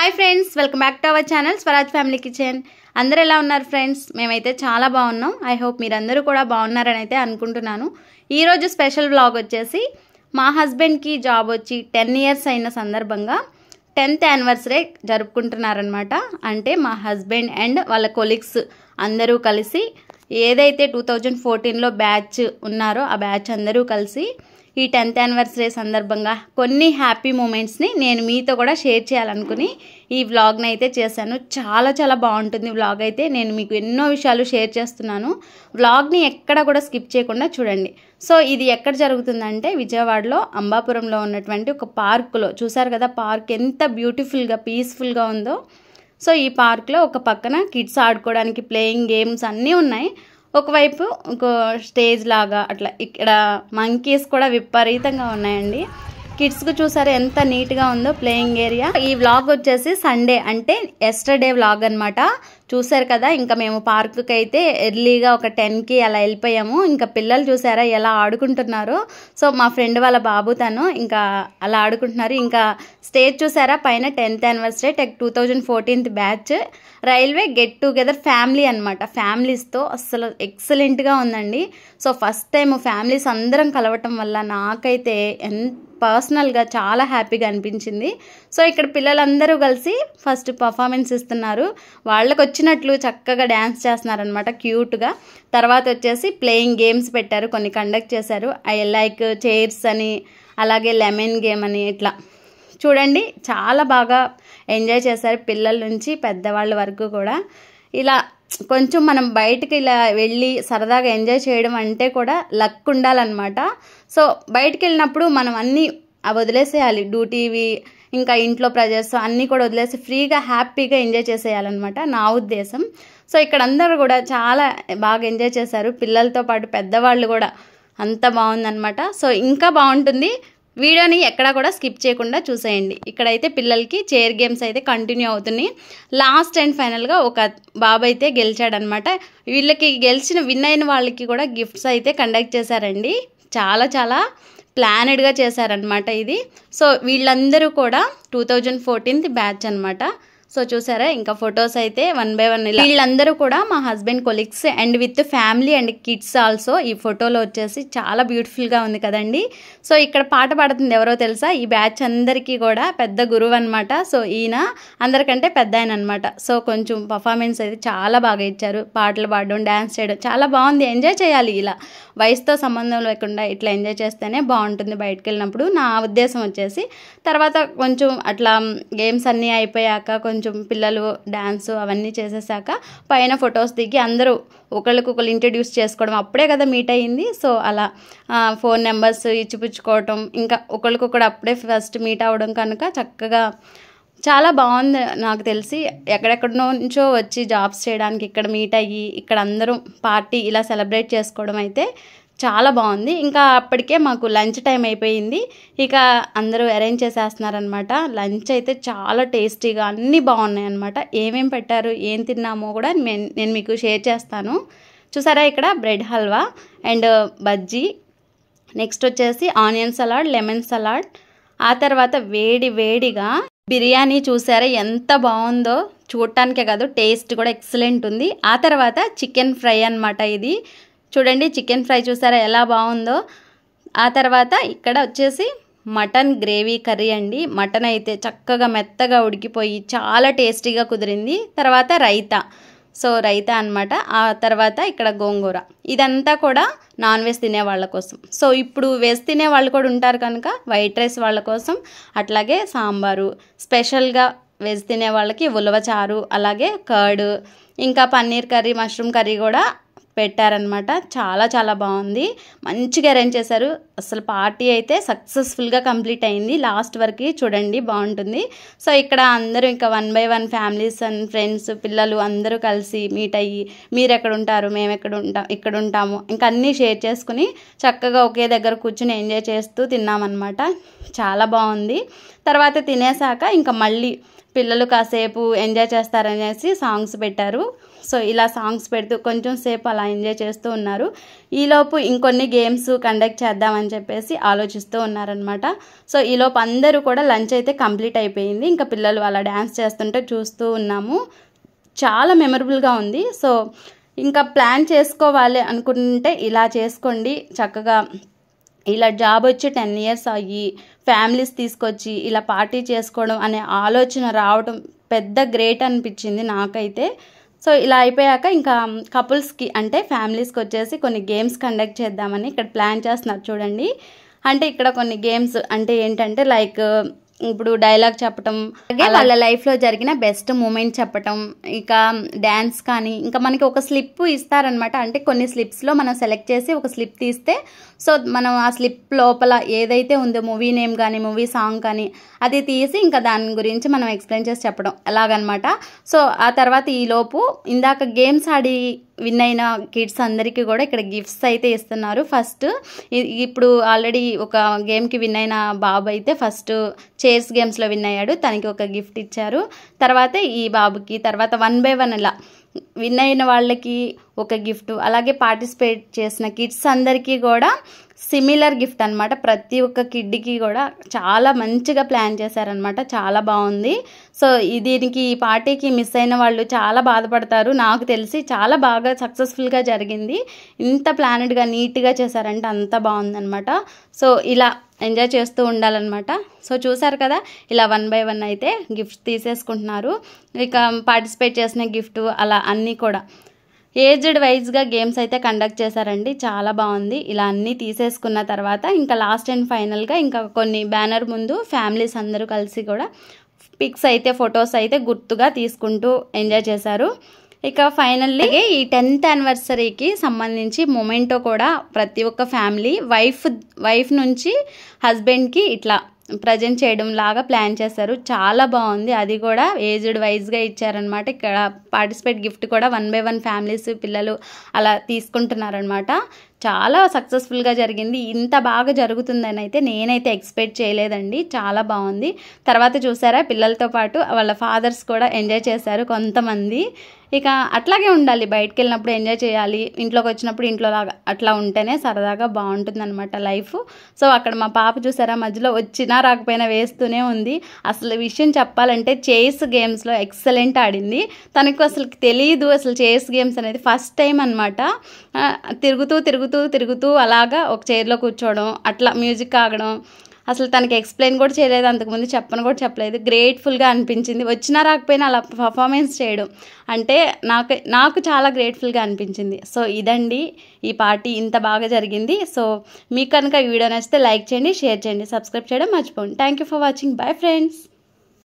Hi friends, welcome back to our channel Swaraj family kitchen. అందరూ ఎలా ఉన్నారు ఫ్రెండ్స్? మేమైతే చాలా బాగున్నాం. ఐ హోప్ మీరందరూ కూడా బాగున్నారని అయితే అనుకుంటున్నాను. ఈరోజు స్పెషల్ వ్లాగ్ వచ్చేసి మా హస్బెండ్కి జాబ్ వచ్చి 10 years అయిన సందర్భంగా 10th యానివర్సరీ జరుపుకుంటున్నారనమాట. అంటే మా హస్బెండ్ అండ్ వాళ్ళ కొలీగ్స్ అందరూ కలిసి ఏదైతే 2014లో బ్యాచ్ ఉన్నారో ఆ బ్యాచ్ అందరూ కలిసి ఈ 10th యానివర్సరీ సందర్భంగా కొన్ని హ్యాపీ మూమెంట్స్ని నేను మీతో కూడా షేర్ చేయాలనుకుని ఈ వ్లాగ్ని అయితే చేశాను. చాలా చాలా బాగుంటుంది వ్లాగ్ అయితే. నేను మీకు ఎన్నో విషయాలు షేర్ చేస్తున్నాను. వ్లాగ్ని ఎక్కడ కూడా స్కిప్ చేయకుండా చూడండి. సో ఇది ఎక్కడ జరుగుతుందంటే విజయవాడలో అంబాపురంలో ఉన్నటువంటి ఒక పార్కులో. చూసారు కదా పార్క్ ఎంత బ్యూటిఫుల్గా పీస్ఫుల్గా ఉందో. సో ఈ పార్క్లో ఒక పక్కన కిడ్స్ ఆడుకోవడానికి ప్లేయింగ్ గేమ్స్ అన్నీ ఉన్నాయి. ఒకవైపు ఒక స్టేజ్ లాగా అట్లా ఇక్కడ మంకీస్ కూడా విపరీతంగా ఉన్నాయండి. కిడ్స్కు చూసారు ఎంత నీట్గా ఉందో ప్లేయింగ్ ఏరియా. ఈ వ్లాగ్ వచ్చేసి సండే అంటే ఎస్టర్డే వ్లాగ్ అనమాట. చూసారు కదా, ఇంకా మేము పార్కుకి అయితే ఎర్లీగా ఒక 10కి అలా వెళ్ళిపోయాము. ఇంకా పిల్లలు చూసారా ఎలా ఆడుకుంటున్నారో. సో మా ఫ్రెండ్ వాళ్ళ బాబు తను ఇంకా అలా ఆడుకుంటున్నారు. ఇంకా స్టేజ్ చూసారా పైన 10th anniversary 2014 batch railway get together family అనమాట. ఫ్యామిలీస్తో అస్సలు ఎక్సలెంట్గా ఉందండి. సో ఫస్ట్ టైం ఫ్యామిలీస్ అందరం కలవటం వల్ల నాకైతే పర్సనల్గా చాలా హ్యాపీగా అనిపించింది. సో ఇక్కడ పిల్లలందరూ కలిసి ఫస్ట్ పర్ఫార్మెన్స్ ఇస్తున్నారు. వాళ్ళకు వచ్చినట్లు చక్కగా డ్యాన్స్ చేస్తున్నారనమాట క్యూట్గా. తర్వాత వచ్చేసి ప్లేయింగ్ గేమ్స్ పెట్టారు, కొన్ని కండక్ట్ చేశారు. లైక్ చైర్స్ అని, అలాగే లెమన్ గేమ్ అని, ఇట్లా చూడండి చాలా బాగా ఎంజాయ్ చేశారు పిల్లల నుంచి పెద్దవాళ్ళ వరకు కూడా. ఇలా కొంచెం మనం బయటకు ఇలా వెళ్ళి సరదాగా ఎంజాయ్ చేయడం అంటే కూడా లక్ ఉండాలన్నమాట. సో బయటికి వెళ్ళినప్పుడు మనం అన్నీ వదిలేసేయాలి, డ్యూటీవి ఇంకా ఇంట్లో ప్రెజర్స్ అన్నీ కూడా వదిలేసి ఫ్రీగా హ్యాపీగా ఎంజాయ్ చేసేయాలన్నమాట నా ఉద్దేశం. సో ఇక్కడ అందరూ కూడా చాలా బాగా ఎంజాయ్ చేశారు, పిల్లలతో పాటు పెద్దవాళ్ళు కూడా. అంత బాగుందన్నమాట. సో ఇంకా బాగుంటుంది. వీడియోని ఎక్కడా కూడా స్కిప్ చేయకుండా చూసేయండి. ఇక్కడైతే పిల్లలకి చైర్ గేమ్స్ అయితే కంటిన్యూ అవుతున్నాయి. లాస్ట్ అండ్ ఫైనల్గా ఒక బాబు అయితే గెలిచాడనమాట. వీళ్ళకి విన్ అయిన వాళ్ళకి కూడా గిఫ్ట్స్ అయితే కండక్ట్ చేశారండి. చాలా చాలా ప్లానెడ్గా చేశారనమాట ఇది. సో వీళ్ళందరూ కూడా 2014 బ్యాచ్ అనమాట. సో చూసారా ఇంకా ఫొటోస్ అయితే 1 by 1 వీళ్ళందరూ కూడా మా husband colleagues and with family and kids also. ఈ ఫోటోలో వచ్చేసి చాలా బ్యూటిఫుల్గా ఉంది కదండి. సో ఇక్కడ పాట పాడుతుంది ఎవరో తెలుసా? ఈ బ్యాచ్ అందరికీ కూడా పెద్ద గురువు అనమాట. సో ఈయన అందరికంటే పెద్ద ఆయన అనమాట. సో కొంచెం పర్ఫార్మెన్స్ అయితే చాలా బాగా ఇచ్చారు. పాటలు పాడడం, డ్యాన్స్ చేయడం చాలా బాగుంది. ఎంజాయ్ చేయాలి ఇలా, వయసుతో సంబంధం లేకుండా ఇట్లా ఎంజాయ్ చేస్తేనే బాగుంటుంది బయటకు వెళ్ళినప్పుడు నా ఉద్దేశం వచ్చేసి. తర్వాత కొంచెం అట్లా గేమ్స్ అన్నీ అయిపోయాక కొంచెం పిల్లలు డ్యాన్స్ అవన్నీ చేసేసాక పైన ఫొటోస్ దిగి అందరూ ఒకళ్ళకొకళ్ళు ఇంట్రడ్యూస్ చేసుకోవడం. అప్పుడే కదా మీట్ అయ్యింది. సో అలా ఫోన్ నెంబర్స్ ఇచ్చిపుచ్చుకోవటం, ఇంకా ఒకళ్ళకొకడు అప్పుడే ఫస్ట్ మీట్ అవ్వడం కనుక చక్కగా చాలా బాగుంది. నాకు తెలిసి ఎక్కడెక్కడ నుంచో వచ్చి జాబ్స్ చేయడానికి ఇక్కడ మీట్ అయ్యి ఇక్కడ అందరూ పార్టీ ఇలా సెలబ్రేట్ చేసుకోవడం అయితే చాలా బాగుంది. ఇంకా అప్పటికే మాకు లంచ్ టైం అయిపోయింది. ఇక అందరూ అరేంజ్ చేసేస్తున్నారనమాట. లంచ్ అయితే చాలా టేస్టీగా అన్నీ బాగున్నాయి అనమాట. ఏమేమి పెట్టారు, ఏం తిన్నామో కూడా నేను మీకు షేర్ చేస్తాను. చూసారా ఇక్కడ bread halwa and bajji, next వచ్చేసి ఆనియన్ సలాడ్, లెమన్ సలాడ్, ఆ తర్వాత వేడి వేడిగా బిర్యానీ. చూసారా ఎంత బాగుందో, చూడటానికే కాదు టేస్ట్ కూడా ఎక్సలెంట్ ఉంది. ఆ తర్వాత చికెన్ ఫ్రై అనమాట ఇది. చూడండి చికెన్ ఫ్రై చూసారా ఎలా బాగుందో. ఆ తర్వాత ఇక్కడ వచ్చేసి మటన్ గ్రేవీ కర్రీ అండి. మటన్ అయితే చక్కగా మెత్తగా ఉడికిపోయి చాలా టేస్టీగా కుదిరింది. తర్వాత రైతా, సో రైతా అనమాట. ఆ తర్వాత ఇక్కడ గోంగూర. ఇదంతా కూడా నాన్ వెజ్ తినే వాళ్ళ కోసం. సో ఇప్పుడు వెజ్ తినే వాళ్ళు కూడా ఉంటారు కనుక వైట్ రైస్ వాళ్ళ కోసం, అట్లాగే సాంబారు, స్పెషల్గా వెజ్ తినే వాళ్ళకి ఉలవచారు, అలాగే కర్డ్, ఇంకా పన్నీర్ కర్రీ, మష్రూమ్ కర్రీ కూడా పెట్టారనమాట. చాలా చాలా బాగుంది, మంచిగా అరేంజ్ చేశారు. అసలు పార్టీ అయితే సక్సెస్ఫుల్గా కంప్లీట్ అయింది. లాస్ట్ వరకు చూడండి బాగుంటుంది. సో ఇక్కడ అందరూ ఇంకా 1 by 1 ఫ్యామిలీస్ అండ్ ఫ్రెండ్స్ పిల్లలు అందరూ కలిసి మీట్ అయ్యి మీరు ఎక్కడ ఉంటారు, మేము ఇక్కడ ఉంటాము, ఇంకా అన్నీ షేర్ చేసుకుని చక్కగా ఒకే దగ్గర కూర్చుని ఎంజాయ్ చేస్తూ తిన్నామన్నమాట. చాలా బాగుంది. తర్వాత తినేసాక ఇంకా మళ్ళీ పిల్లలు కాసేపు ఎంజాయ్ చేస్తారనేసి సాంగ్స్ పెట్టారు. సో ఇలా సాంగ్స్ పెడుతూ కొంచెం సేపు అలా ఎంజాయ్ చేస్తూ ఉన్నారు. ఈలోపు ఇంకొన్ని గేమ్స్ కండక్ట్ చేద్దామని చెప్పేసి ఆలోచిస్తూ ఉన్నారనమాట. సో ఈలోపు అందరూ కూడా లంచ్ అయితే కంప్లీట్ అయిపోయింది. ఇంకా పిల్లలు అలా డ్యాన్స్ చేస్తుంటే చూస్తూ ఉన్నాము. చాలా మెమరబుల్గా ఉంది. సో ఇంకా ప్లాన్ చేసుకోవాలి అనుకుంటే ఇలా చేసుకోండి చక్కగా. ఇలా జాబ్ వచ్చి 10 years అయ్యి ఫ్యామిలీస్ తీసుకొచ్చి ఇలా పార్టీ చేసుకోవడం అనే ఆలోచన రావడం పెద్ద గ్రేట్ అనిపించింది నాకైతే. సో ఇలా అయిపోయాక ఇంకా కపుల్స్కి అంటే ఫ్యామిలీస్కి వచ్చేసి కొన్ని గేమ్స్ కండక్ట్ చేద్దామని ఇక్కడ ప్లాన్ చేస్తున్నారు చూడండి. అంటే ఇక్కడ కొన్ని గేమ్స్ అంటే ఏంటంటే లైక్ ఇప్పుడు డైలాగ్ చెప్పటం, అలాగే వాళ్ళ లైఫ్లో జరిగిన బెస్ట్ మూమెంట్ చెప్పటం, ఇక డ్యాన్స్ కానీ ఇంకా మనకి ఒక స్లిప్ ఇస్తారనమాట. అంటే కొన్ని స్లిప్స్లో మనం సెలెక్ట్ చేసి ఒక స్లిప్ తీస్తే సో మనం ఆ స్లిప్ లోపల ఏదైతే ఉందో మూవీ నేమ్ కానీ మూవీ సాంగ్ కానీ అది తీసి ఇంకా దాని గురించి మనం ఎక్స్ప్లెయిన్ చేసి చెప్పడం అలాగనమాట. సో ఆ తర్వాత ఈలోపు ఇందాక గేమ్స్ ఆడి విన్ అయిన కిడ్స్ అందరికీ కూడా ఇక్కడ గిఫ్ట్స్ అయితే ఇస్తున్నారు. ఫస్ట్ ఇప్పుడు ఆల్రెడీ ఒక గేమ్కి విన్ అయిన బాబు అయితే ఫస్ట్ చైర్స్ గేమ్స్లో విన్ అయ్యాడు, తనకి ఒక గిఫ్ట్ ఇచ్చారు. తర్వాత ఈ బాబుకి, తర్వాత 1 by 1 ఇలా విన్ అయిన వాళ్ళకి ఒక గిఫ్ట్, అలాగే పార్టిసిపేట్ చేసిన కిడ్స్ అందరికీ కూడా సిమిలర్ గిఫ్ట్ అనమాట. ప్రతి ఒక్క కిడ్కి కూడా చాలా మంచిగా ప్లాన్ చేశారనమాట. చాలా బాగుంది. సో దీనికి ఈ పార్టీకి మిస్ అయిన వాళ్ళు చాలా బాధపడతారు నాకు తెలిసి. చాలా బాగా సక్సెస్ఫుల్గా జరిగింది. ఇంత ప్లానెడ్గా నీట్గా చేశారంటే అంత బాగుందనమాట. సో ఇలా ఎంజాయ్ చేస్తూ ఉండాలన్నమాట. సో చూసారు కదా, ఇలా 1 by 1 అయితే గిఫ్ట్స్ తీసేసుకుంటున్నారు. ఇక పార్టిసిపేట్ చేసిన గిఫ్ట్ అలా అన్నీ కూడా ఏజ్డ్ వైజ్గా గేమ్స్ అయితే కండక్ట్ చేశారండి. చాలా బాగుంది. ఇలా అన్నీ తీసేసుకున్న తర్వాత ఇంకా లాస్ట్ అండ్ ఫైనల్గా ఇంకా కొన్ని బ్యానర్ ముందు ఫ్యామిలీస్ అందరూ కలిసి కూడా పిక్స్ అయితే ఫొటోస్ అయితే గుర్తుగా తీసుకుంటూ ఎంజాయ్ చేశారు. ఇక ఫైనల్లీ ఈ 10th anniversaryకి సంబంధించి మొమెంటో కూడా ప్రతి ఒక్క ఫ్యామిలీ వైఫ్ నుంచి హస్బెండ్కి ఇట్లా ప్రజెంట్ చేయడం లాగా ప్లాన్ చేశారు. చాలా బాగుంది. అది కూడా ఏజ్డ్ వైజ్గా ఇచ్చారనమాట. ఇక్కడ పార్టిసిపేట్ గిఫ్ట్ కూడా 1 by 1 ఫ్యామిలీస్ పిల్లలు అలా తీసుకుంటున్నారనమాట. చాలా సక్సెస్ఫుల్గా జరిగింది. ఇంత బాగా జరుగుతుందని అయితే నేనైతే ఎక్స్పెక్ట్ చేయలేదండి. చాలా బాగుంది. తర్వాత చూసారా పిల్లలతో పాటు వాళ్ళ ఫాదర్స్ కూడా ఎంజాయ్ చేశారు కొంతమంది. ఇక అట్లాగే ఉండాలి, బయటకు వెళ్ళినప్పుడు ఎంజాయ్ చేయాలి, ఇంట్లోకి వచ్చినప్పుడు ఇంట్లోలాగా అట్లా ఉంటేనే సరదాగా బాగుంటుందన్నమాట లైఫ్. సో అక్కడ మా పాప చూసారా మధ్యలో వచ్చినా రాకపోయినా వేస్తూనే ఉంది. అసలు విషయం చెప్పాలంటే చైర్స్ గేమ్స్లో ఎక్సలెంట్ ఆడింది. తనకు అసలు తెలియదు అసలు చైర్స్ గేమ్స్ అనేది ఫస్ట్ టైం అనమాట. తిరుగుతూ అలాగా ఒక చైర్లో కూర్చోవడం, అట్లా మ్యూజిక్ ఆగడం, అసలు తనకి ఎక్స్ప్లెయిన్ కూడా చేయలేదు, అంతకుముందు చెప్పను కూడా చెప్పలేదు. గ్రేట్ఫుల్గా అనిపించింది. వచ్చినా రాకపోయినా అలా పర్ఫార్మెన్స్ చేయడం అంటే నాకు చాలా గ్రేట్ఫుల్గా అనిపించింది. సో ఇదండి ఈ పార్టీ, ఇంత బాగా జరిగింది. సో మీకు కనుక ఈ వీడియో నచ్చితే లైక్ చేయండి, షేర్ చేయండి, సబ్స్క్రైబ్ చేయడం మర్చిపోండి. Thank you for watching. Bye friends.